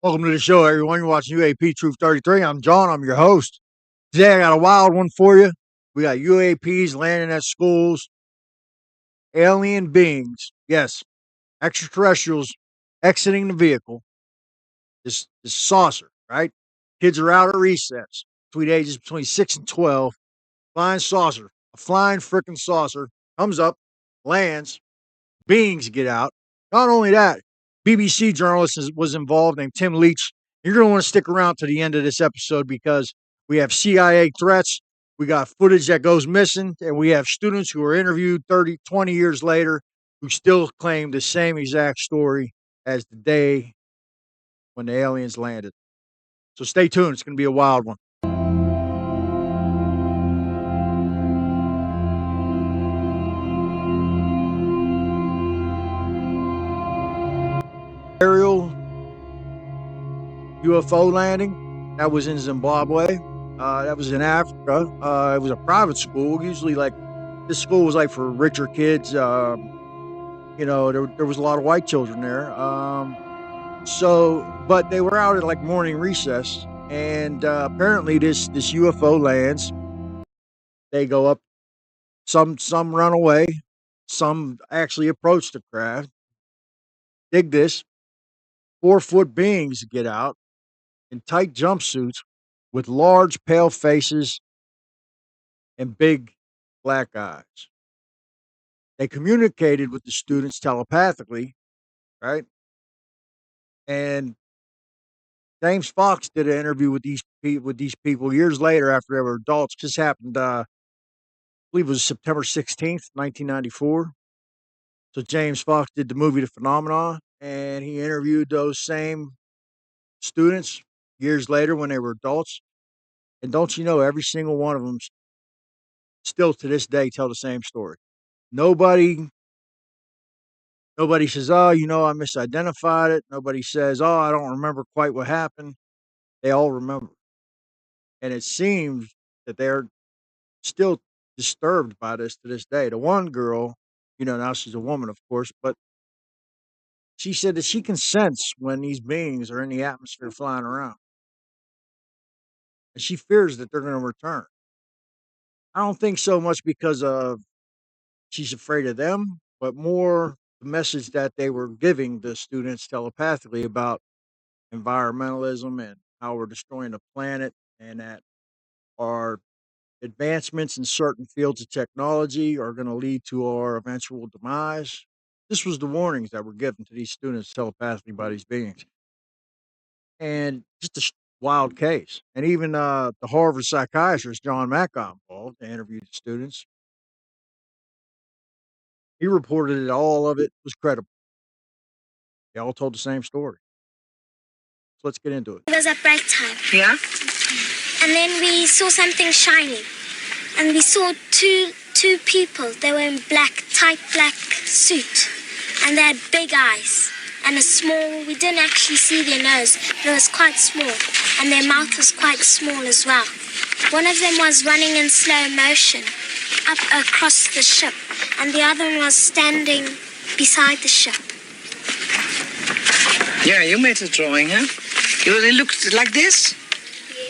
Welcome to the show, everyone. You're watching UAP Truth 33. I'm John. I'm your host. Today, I got a wild one for you. We got UAPs landing at schools, alien beings, yes, extraterrestrials exiting the vehicle. This saucer, right? Kids are out at recess between ages between 6 and 12. Flying saucer, a flying freaking saucer comes up, lands, beings get out. Not only that, BBC journalist was involved named Tim Leach. You're going to want to stick around to the end of this episode because we have CIA threats, we got footage that goes missing, and we have students who are interviewed 30, 20 years later who still claim the same exact story as the day when the aliens landed. So stay tuned. It's going to be a wild one. Ariel UFO landing. That was in Zimbabwe. That was in Africa. It was a private school. Usually, like, this school was like for richer kids. There was a lot of white children there. But they were out at like morning recess, and apparently this UFO lands. They go up. Some run away. Some actually approach the craft. Dig this. 4-foot beings get out in tight jumpsuits with large pale faces and big black eyes. They communicated with the students telepathically, right? And James Fox did an interview with these people years later after they were adults. This happened, I believe it was September 16th, 1994. So James Fox did the movie The Phenomenon, and he interviewed those same students years later when they were adults. And don't you know, every single one of them still to this day tell the same story. Nobody says, "Oh, I misidentified it." Nobody says, "Oh, I don't remember quite what happened." They all remember. And it seems that they're still disturbed by this to this day. The one girl, now she's a woman, of course, but she said that she can sense when these beings are in the atmosphere flying around. And she fears that they're going to return. I don't think so much because of she's afraid of them, but more the message that they were giving the students telepathically about environmentalism and how we're destroying the planet, and that our advancements in certain fields of technology are going to lead to our eventual demise. This was the warnings that were given to these students telepathically by these beings. And just a wild case. And even the Harvard psychiatrist John Mack got involved to interview the students. He reported that all of it was credible. They all told the same story. So let's get into it. It was at break time. Yeah? And then we saw something shiny. And we saw two people. They were in tight black suit. And they had big eyes. And we didn't actually see their nose, but it was quite small. And their mouth was quite small as well. One of them was running in slow motion up across the ship. And the other one was standing beside the ship. Yeah, you made a drawing, huh? It looked like this?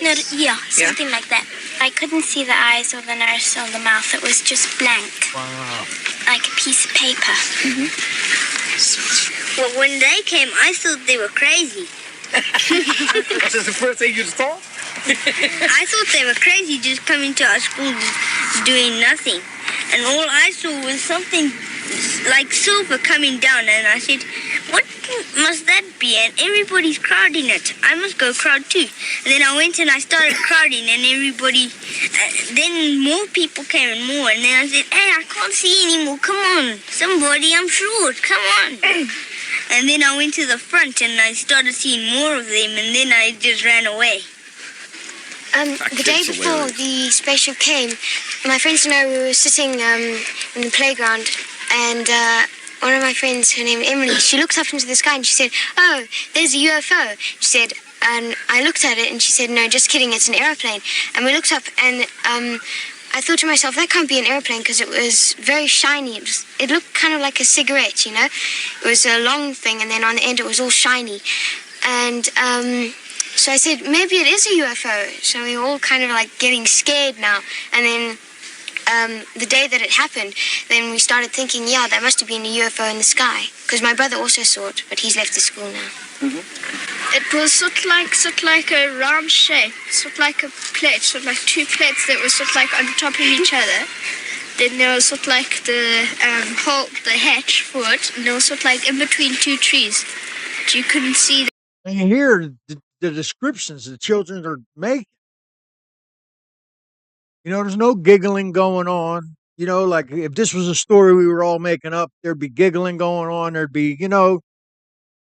No, yeah, something like that. I couldn't see the eyes or the nose or the mouth. It was just blank. Wow. Like a piece of paper. Mm-hmm. Well, when they came, I thought they were crazy. Was that the first thing you thought? I thought they were crazy just coming to our school doing nothing. And all I saw was something like silver coming down, and I said, what must that be? And everybody's crowding it. I must go crowd too. And then I went and I started crowding, and everybody, then more people came and more. And then I said, hey, I can't see anymore. Come on, somebody, I'm short. Come on. And then I went to the front, and I started seeing more of them, and then I just ran away. The day before the spaceship came, my friends and I were sitting in the playground, and one of my friends, her name Emily, she looked up into the sky and she said, "Oh, there's a UFO." She said, and I looked at it and she said, "No, just kidding, it's an airplane." And we looked up, and I thought to myself, that can't be an airplane because it was very shiny. It looked kind of like a cigarette, It was a long thing, and then on the end it was all shiny. And so I said, maybe it is a UFO. So we were all kind of like getting scared now. And then the day that it happened, then we started thinking, yeah, there must have been a UFO in the sky. Because my brother also saw it, but he's left the school now. It was sort of like a round shape, sort of like a plate, sort of like two plates that were sort of like on top of each other. Then there was sort of like the hole, the hatch for it, and there was sort of like in between two trees. But you couldn't see. And you hear the descriptions the children are making. You know, there's no giggling going on. You know, like if this was a story we were all making up, there'd be giggling going on. There'd be, you know,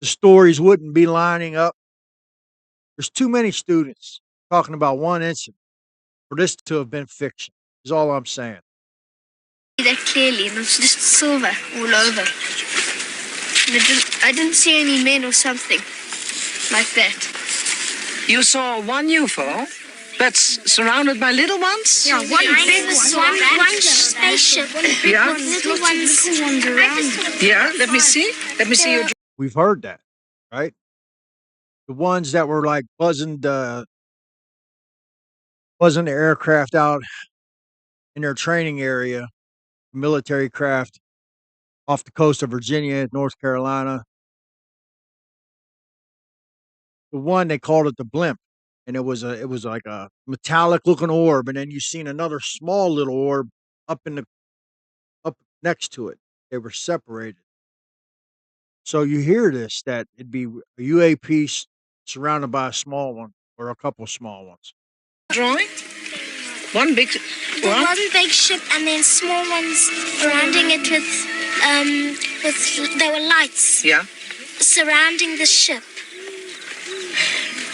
the stories wouldn't be lining up. There's too many students talking about one incident for this to have been fiction, is all I'm saying. That clearly, and it was just silver all over. And I didn't see any men or something like that. You saw one UFO, but surrounded by little ones? Yeah, one big one. One spaceship. Yeah? With little ones around. Yeah, let me see. Let me see your... We've heard that, right? The ones that were like buzzing the aircraft out in their training area, military craft off the coast of Virginia, North Carolina. The one they called it the blimp, and it was like a metallic looking orb, and then you seen another small little orb up next to it. They were separated. So you hear this, that it'd be a UAP surrounded by a small one or a couple small ones. Drawing? One big... One big ship and then small ones surrounding it with there were lights. Yeah. Surrounding the ship.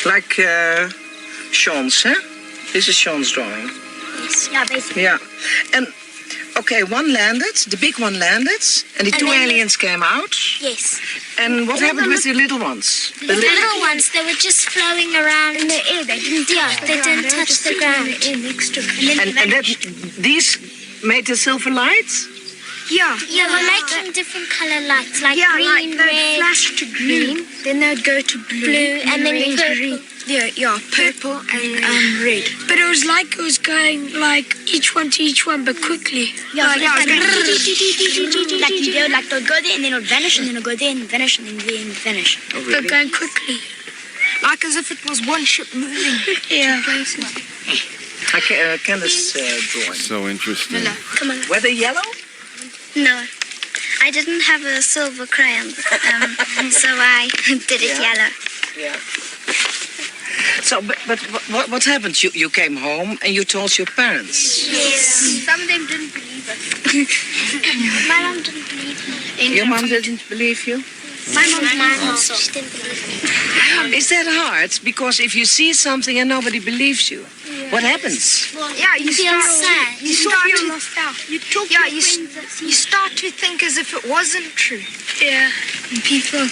Like Sean's, huh? This is Sean's drawing. Yes. Yeah, basically. Yeah. And, okay, one landed, the big one landed, and the two aliens came out. Yes. And what happened with the little ones? The little ones, they were just flowing around in the air. They didn't touch the ground. And that, these made the silver lights? Yeah. Yeah, we're making different color lights, like Yeah, green, like they'd red, flash to green, then they'd go to blue, and then red, purple. green. Yeah, purple and red. But it was like it was going like each one to each one, but quickly. Yeah, so like they'll go there and then it'll vanish and then it'll go there and vanish and then vanish. Oh, But really? going quickly. Like as if it was one ship moving. Yeah. Can this drawing? So interesting. Come on. Were they yellow? No, I didn't have a silver crayon, so I did it yellow. Yeah. So, but what happened? You came home and you told your parents? Yes. Some of them didn't believe us. My mom didn't believe me. Your mom didn't believe you? My mom also. She didn't believe me. Is that hard? Because if you see something and nobody believes you, what happens? Yeah, you feel start sad. You start to you start to think as if it wasn't true. Yeah. And people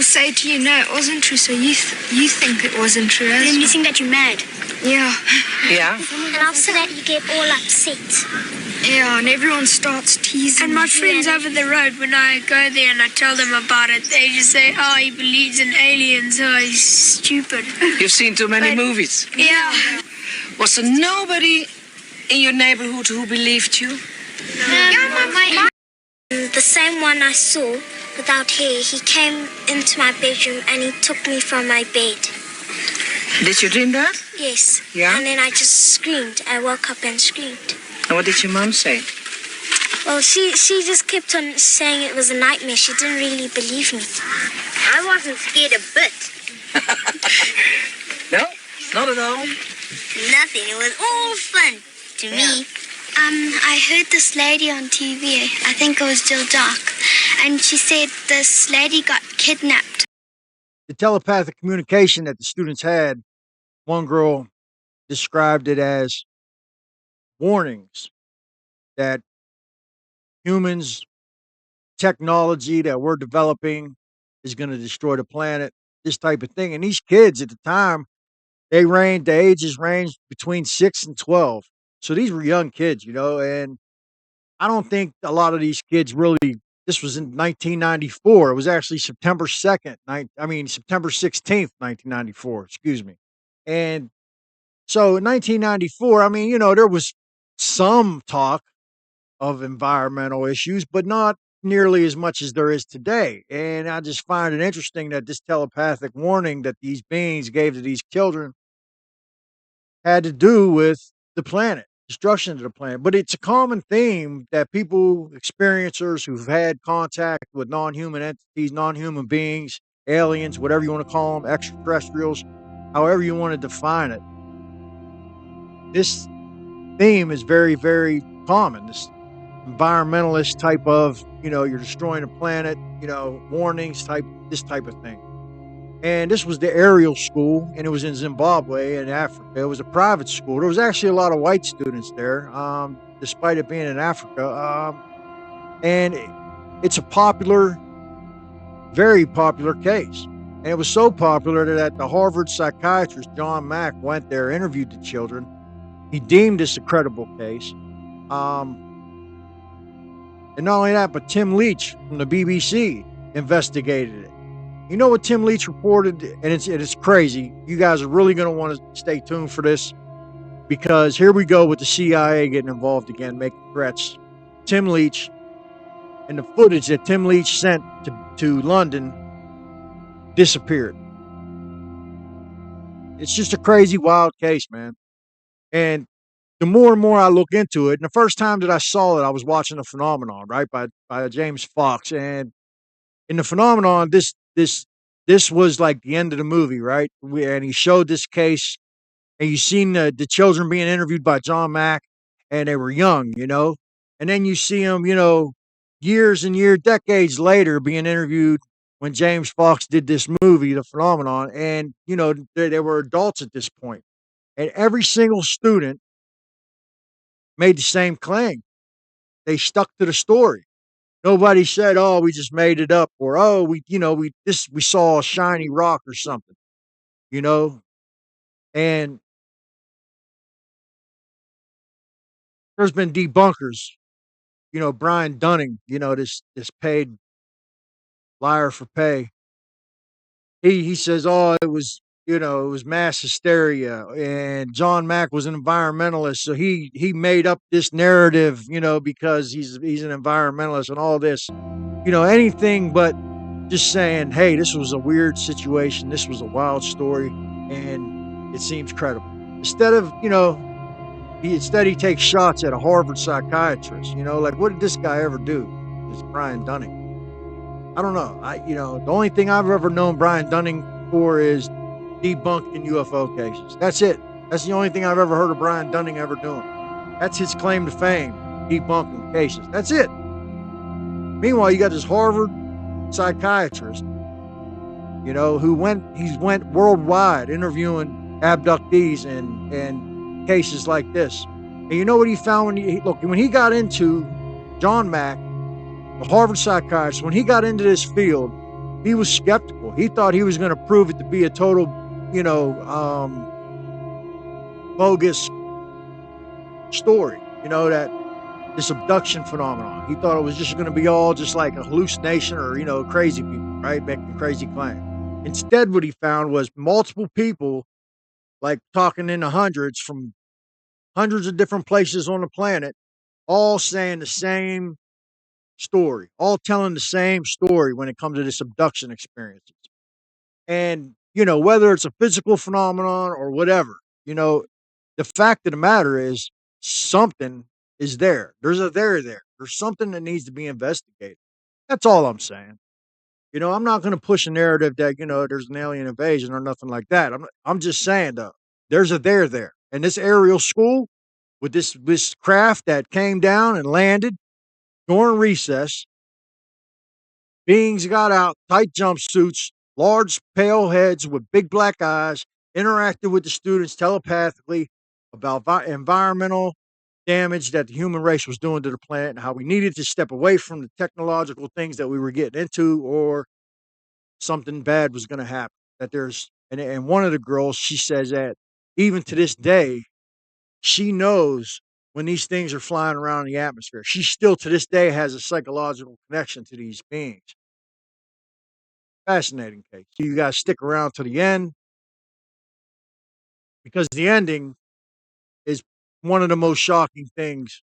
say to you, no, it wasn't true, so you think it wasn't true. Then you think that you're mad. Yeah. Yeah. And after that, you get all upset. Yeah, and everyone starts teasing. And my friends over the road, when I go there and I tell them about it, they just say, oh, he believes in aliens, oh, he's stupid. You've seen too many movies. Yeah. Was there nobody in your neighborhood who believed you? The same one I saw without hair, he came into my bedroom and he took me from my bed. Did you dream that? Yes. Yeah? And then I just screamed. I woke up and screamed. And what did your mom say? Well, she just kept on saying it was a nightmare. She didn't really believe me. I wasn't scared a bit. No, not at all. Nothing. It was all fun to me. I heard this lady on TV. I think it was Jill Dark. And she said this lady got kidnapped. The telepathic communication that the students had, one girl described it as warnings that humans, technology that we're developing is going to destroy the planet, this type of thing. And these kids at the time, the ages ranged between 6 and 12. So these were young kids, you know, and I don't think a lot of these kids really This was in 1994. It was actually September 2nd, September 16th, 1994, excuse me. And so in 1994, there was some talk of environmental issues, but not nearly as much as there is today. And I just find it interesting that this telepathic warning that these beings gave to these children had to do with the planet, destruction of the planet. But it's a common theme that people, experiencers who've had contact with non human entities, non human beings, aliens, whatever you want to call them, extraterrestrials, however you want to define it, this theme is very, very common. This environmentalist type of, you're destroying the planet, warnings type, this type of thing. And this was the Ariel School, and it was in Zimbabwe in Africa. It was a private school. There was actually a lot of white students there, despite it being in Africa. And it's a popular, very popular case. And it was so popular that the Harvard psychiatrist Mack went there, interviewed the children. He deemed this a credible case. And not only that, but Tim Leach from the BBC investigated it. You know what Tim Leach reported? And it's crazy. You guys are really going to want to stay tuned for this, because here we go with the CIA getting involved again, making threats. Tim Leach and the footage that Tim Leach sent to London disappeared. It's just a crazy, wild case, man. And the more and more I look into it, and the first time that I saw it, I was watching The Phenomenon, right, by James Fox. And in The Phenomenon, this was like the end of the movie, right? And he showed this case, and you seen the children being interviewed by Mack, and they were young, and then you see them, years and years, decades later, being interviewed when James Fox did this movie, The Phenomenon, and they were adults at this point, and every single student made the same claim. They stuck to the story. Nobody said, "Oh, we just made it up," or "Oh, we saw a shiny rock or something," you know. And there's been debunkers, Brian Dunning, this paid liar for pay. He says, "Oh, it was mass hysteria," and John Mack was an environmentalist, so he made up this narrative, because he's an environmentalist and all this, anything but just saying, "Hey, this was a weird situation. This was a wild story, and it seems credible." Instead he takes shots at a Harvard psychiatrist. Like, what did this guy ever do? It's Brian Dunning. I don't know. The only thing I've ever known Brian Dunning for is debunking UFO cases. That's it. That's the only thing I've ever heard of Brian Dunning ever doing. That's his claim to fame, debunking cases. That's it. Meanwhile, you got this Harvard psychiatrist, who went worldwide interviewing abductees and cases like this. And you know what he found when he got into John Mack, the Harvard psychiatrist, when he got into this field, he was skeptical. He thought he was going to prove it to be a total, bogus story, that this abduction phenomenon. He thought it was just going to be all just like a hallucination or, crazy people, right? Making crazy claims. Instead, what he found was multiple people, like talking in the hundreds from hundreds of different places on the planet, all saying the same story, all telling the same story when it comes to this abduction experiences. And, whether it's a physical phenomenon or whatever, the fact of the matter is something is there. There's a there. There's something that needs to be investigated. That's all I'm saying. I'm not going to push a narrative that, there's an alien invasion or nothing like that. I'm just saying, though, there's a there. And this Ariel School with this craft that came down and landed during recess, beings got out, tight jumpsuits, large pale heads with big black eyes, interacted with the students telepathically about environmental damage that the human race was doing to the planet and how we needed to step away from the technological things that we were getting into, or something bad was going to happen. And one of the girls, she says that even to this day, she knows when these things are flying around in the atmosphere. She still, to this day, has a psychological connection to these beings. Fascinating case. You got to stick around to the end because the ending is one of the most shocking things,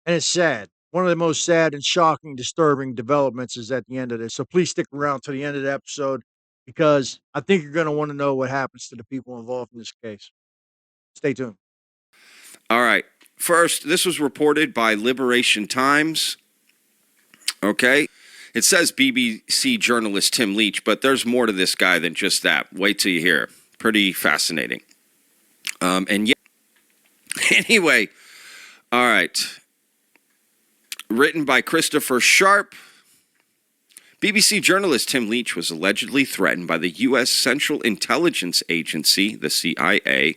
and it's sad. One of the most sad and shocking, disturbing developments is at the end of this. So please stick around to the end of the episode because I think you're going to want to know what happens to the people involved in this case. Stay tuned. All right. First, this was reported by Liberation Times. Okay. It says BBC journalist Tim Leach, but there's more to this guy than just that. Wait till you hear. Pretty fascinating. And yeah. Anyway. All right. Written by Christopher Sharp. BBC journalist Tim Leach was allegedly threatened by the U.S. Central Intelligence Agency, the CIA,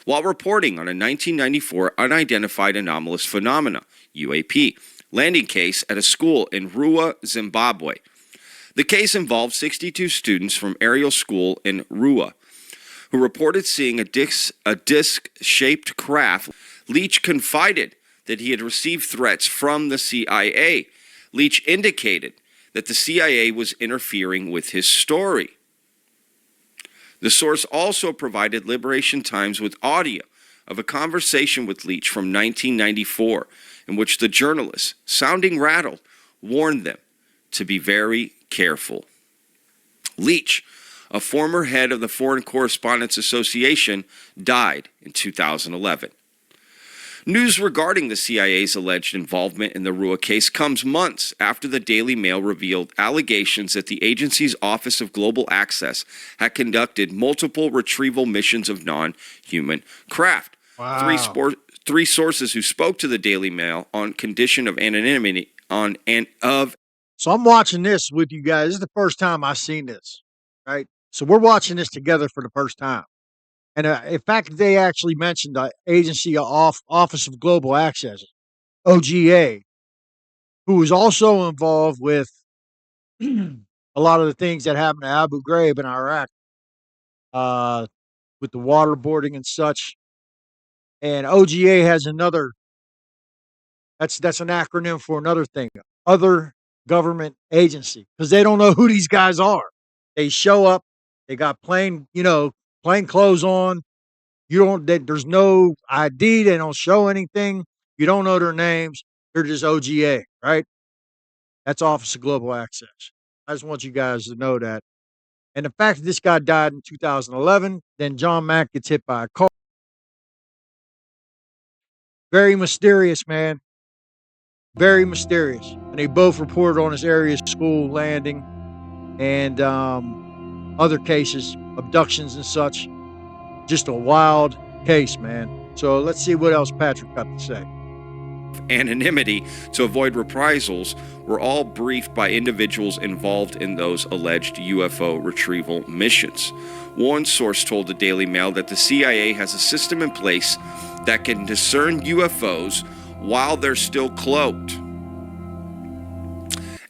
while reporting on a 1994 unidentified anomalous phenomena, UAP, landing case at a school in Rua, Zimbabwe. The case involved 62 students from Ariel School in Rua, who reported seeing a disc-shaped craft. Leach confided that he had received threats from the CIA. Leach indicated that the CIA was interfering with his story. The source also provided Liberation Times with audio of a conversation with Leach from 1994, in which the journalist, sounding rattled, warned them to be very careful. Leach, a former head of the Foreign Correspondents Association, died in 2011. News regarding the CIA's alleged involvement in the Rua case comes months after the Daily Mail revealed allegations that the agency's Office of Global Access had conducted multiple retrieval missions of non-human craft. Wow. Three sources who spoke to the Daily Mail on condition of anonymity So I'm watching this with you guys. This is the first time I've seen this, right? So we're watching this together for the first time. And in fact, they actually mentioned the Agency of Office of Global Access, OGA, who was also involved with a lot of the things that happened to Abu Ghraib in Iraq, with the waterboarding and such. And OGA has another. That's an acronym for another thing, other government agency, because they don't know who these guys are. They show up, they got plain clothes on. There's no ID. They don't show anything. You don't know their names. They're just OGA, right? That's Office of Global Access. I just want you guys to know that. And the fact that this guy died in 2011, then John Mack gets hit by a car. Very mysterious, man. Very mysterious. And they both reported on this Ariel School landing and other cases, abductions and such. Just a wild case, man. So let's see what else Patrick got to say. Anonymity to avoid reprisals were all briefed by individuals involved in those alleged UFO retrieval missions. One source told the Daily Mail that the CIA has a system in place that can discern UFOs while they're still cloaked,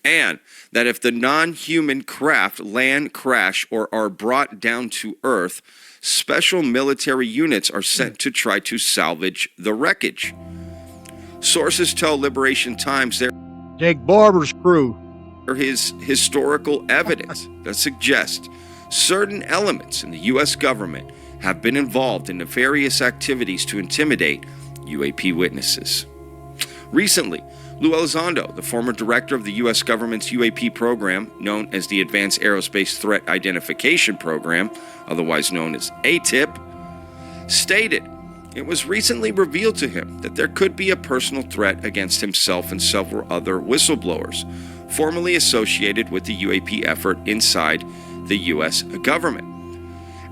and that if the non-human craft land, crash, or are brought down to Earth, special military units are sent to try to salvage the wreckage. Sources tell Liberation Times there Jake Barber's crew. is historical evidence that suggests certain elements in the U.S. government have been involved in nefarious activities to intimidate UAP witnesses. Recently, Lou Elizondo, the former director of the U.S. government's UAP program, known as the Advanced Aerospace Threat Identification Program, otherwise known as ATIP, stated it was recently revealed to him that there could be a personal threat against himself and several other whistleblowers, formerly associated with the UAP effort inside the U.S. government.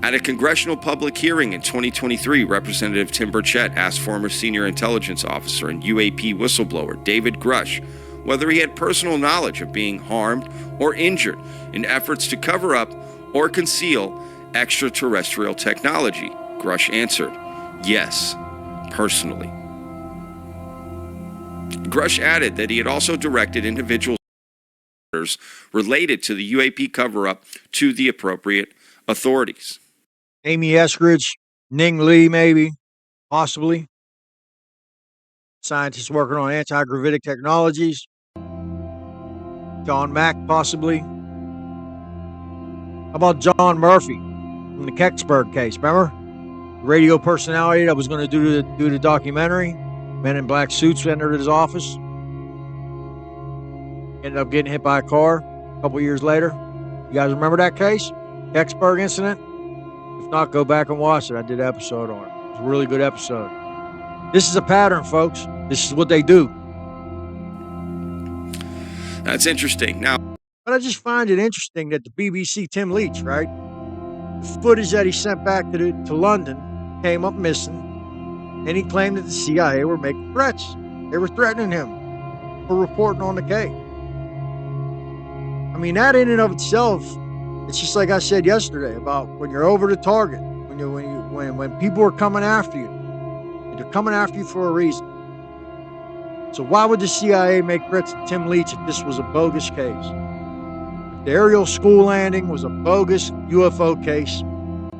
At a congressional public hearing in 2023, Representative Tim Burchett asked former senior intelligence officer and UAP whistleblower David Grush whether he had personal knowledge of being harmed or injured in efforts to cover up or conceal extraterrestrial technology. Grush answered, yes, personally. Grush added that he had also directed individuals related to the UAP cover-up to the appropriate authorities. Amy Eskridge, Ning Lee, maybe, possibly. scientists working on anti-gravitic technologies. John Mack, possibly. How about John Murphy from the Kecksburg case? Remember? Radio personality that was going to do the documentary. Men in black suits entered his office. Ended up getting hit by a car a couple years later. You guys remember that case? Kecksburg incident? If not, go back and watch it. I did an episode on it. It was a really good episode. This is a pattern, folks. This is what they do. That's interesting. Now, but I just find it interesting that the BBC, Tim Leach, right? The footage that he sent back to London came up missing, and he claimed that the CIA were making threats. They were threatening him for reporting on the case. I mean, that in and of itself, it's just like I said yesterday about when you're over the target, when people are coming after you, they're coming after you for a reason. So why would the CIA make threats to Tim Leach if this was a bogus case? If the Ariel School landing was a bogus UFO case,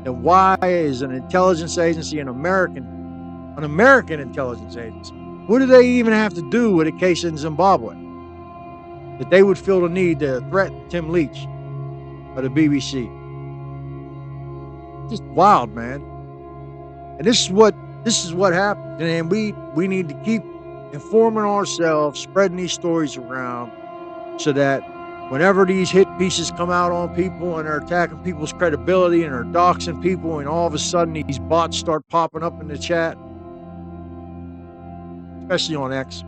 then why is an intelligence agency, an American intelligence agency, what do they even have to do with a case in Zimbabwe that they would feel the need to threaten Tim Leach by the BBC? Just wild, man. And this is what happens. And we need to keep informing ourselves, spreading these stories around, so that whenever these hit pieces come out on people and they're attacking people's credibility and they're doxing people, and all of a sudden these bots start popping up in the chat, especially on X.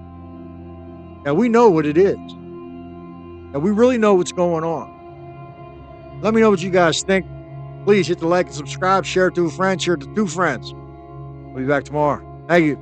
Now we know what it is. Now we really know what's going on. Let me know what you guys think. Please hit the like and subscribe, share it to a friend, share it to 2 friends. We'll be back tomorrow. Thank you.